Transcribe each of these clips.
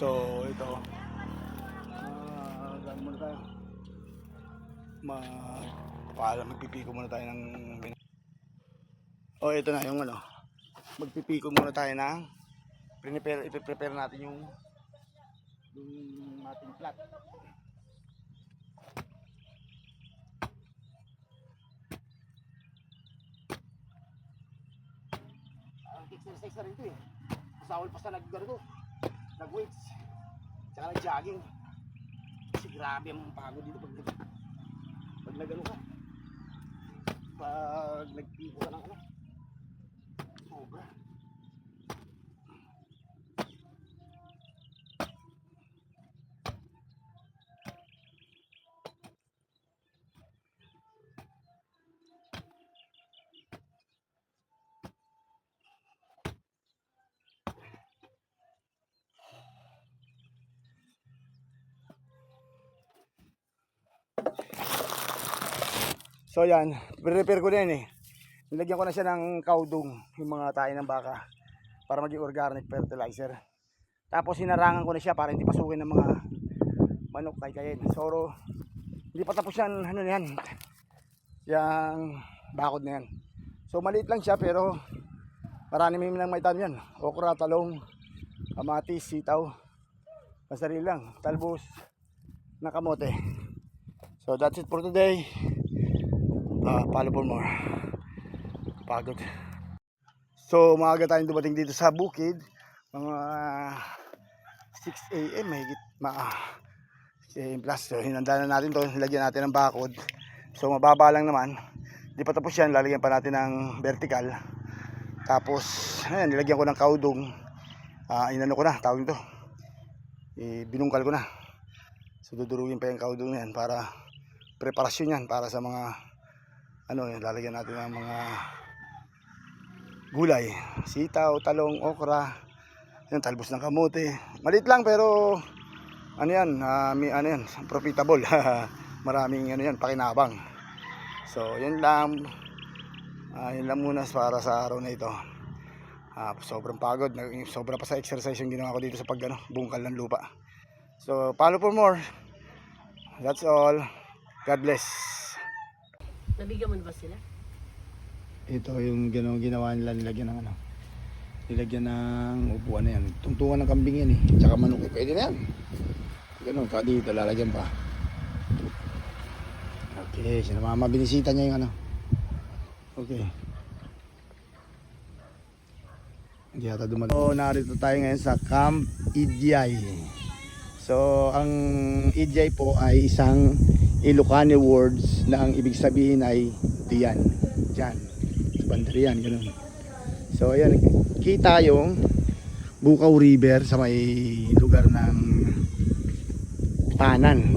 So ito, gano'n muna tayo. Magpipiko muna tayo ng ito na yung ano. Magpipiko muna tayo ng ipe-prepare natin yung ating plat. Exercise na rin ito eh. Kasawal pa sa nag-weights tsaka nag-jogging. Kasi grabe ang pagod dito pag nag-ano ka, pag nagpiko ka ng ano, sobra. So yan, prepare ko din eh. Nilagyan ko na siya ng kaudong, yung mga tayo ng baka, para maging organic fertilizer. Tapos hinarangan ko na siya para hindi pasukin ng mga manok kayin. So hindi pa tapos yan, ano na yan, yung bakod na yan. So maliit lang siya pero marami nang may tanim yan. Okra, talong, kamatis, sitaw, masarili lang, talbos, na kamote. So that's it for today. Follow for more. Pagod. So maaga tayong dumating dito sa bukid. Mga 6 AM mahigit 6 AM plus. So hinanda na natin to. Nilagyan natin ng bakod. So mababa lang naman. Hindi pa tapos yan. Lalagyan pa natin ng vertical. Tapos ayan, nilagyan ko ng kaudong. Inano ko na. Tawag ito. Binungkal ko na. So dudurugin pa yung kaudong na yan para preparasyon yan para sa mga lalagyan natin ng mga gulay, sitaw, talong, okra, yung talbos ng kamote. Maliit lang pero profitable. Maraming pakinabang. So yan lang muna para sa araw na ito. Sobrang pagod, sobra pa sa exercise yung ginawa ko dito sa bungkal ng lupa. So follow for more. That's all. God bless. Nabigyan mo na ba sila? Ito yung ginawa nila, nilagyan ng upuan na yan. Tungtungan ng kambing yan eh. Tsaka manok eh. Pwede na yan. Ganun, dito lalagyan pa. Okay, sinamama binisita niya yung Okay. Hindi yata dumating. So, narito tayo ngayon sa Camp Idyay. So, ang Idyay po ay isang Ilocano words na ang ibig sabihin ay diyan, dyan, sa bandarian, gano'n. So ayan, kita yung Bukaw River sa may lugar ng Tanan.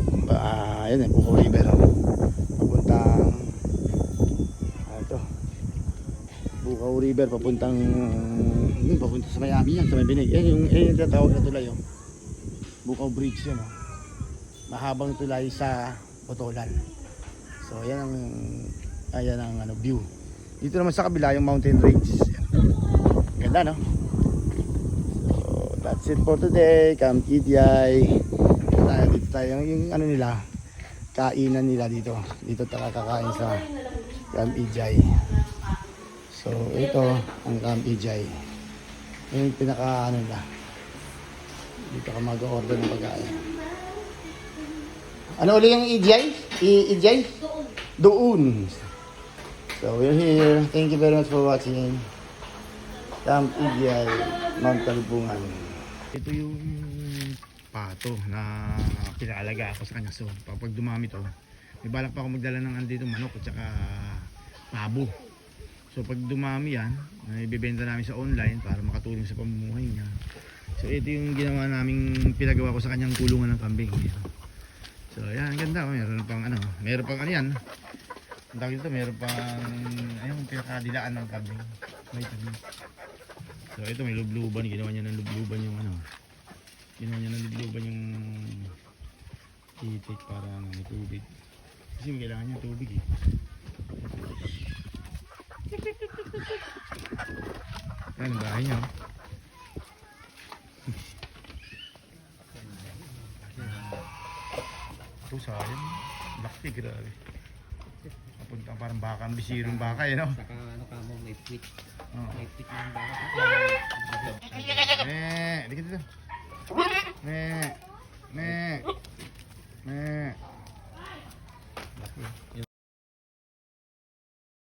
Ayan yung Bukaw River, papuntang Bukaw River, papunta sa Miami yan, sa may Binig. Yan yung tatawag na tulay, Bukaw Bridge yan, mahabang tulay sa Botolan. So ayan ang view. Dito naman sa kabila yung mountain range. Ganda, no? So that's it for today. Camp Idyay. Dito tayo yung nila, kainan nila dito. Dito tayo kakain sa Camp Idyay. So ito ang Camp Idyay. Yung pinaka nila. Dito ka mag-order ng pagkain. Ano ulit yung Idyay? Idyay? Doon. So we're here. Thank you very much for watching Camp Idyay, Mount Talibungan. Ito yung pato na pinaalaga ako sa kanya. So pag dumami to, may balak pa ako magdala ng andito manok at saka pabo. So pag dumami yan, ibebenta namin sa online para makatulong sa pamumuhay niya. So ito yung ginawa naming pinagawa ko sa kanyang kulungan ng kambing. So yan, ang ganda. Meron pang yan. Ang tawag dito, meron pang ayun, pinakadilaan ng kambing. So ito may lubluban, ginawa niya ng lubluban yung itik para may tubig. Kasi may kailangan niya tubig eh. Yan ang bahay niya. Ito sayang. Laki, grabe. Papunta parang baka, bisirong baka no? Saka ano ka mo, may tweet. Oo. May tweet ng baka. Dikit dito. Me.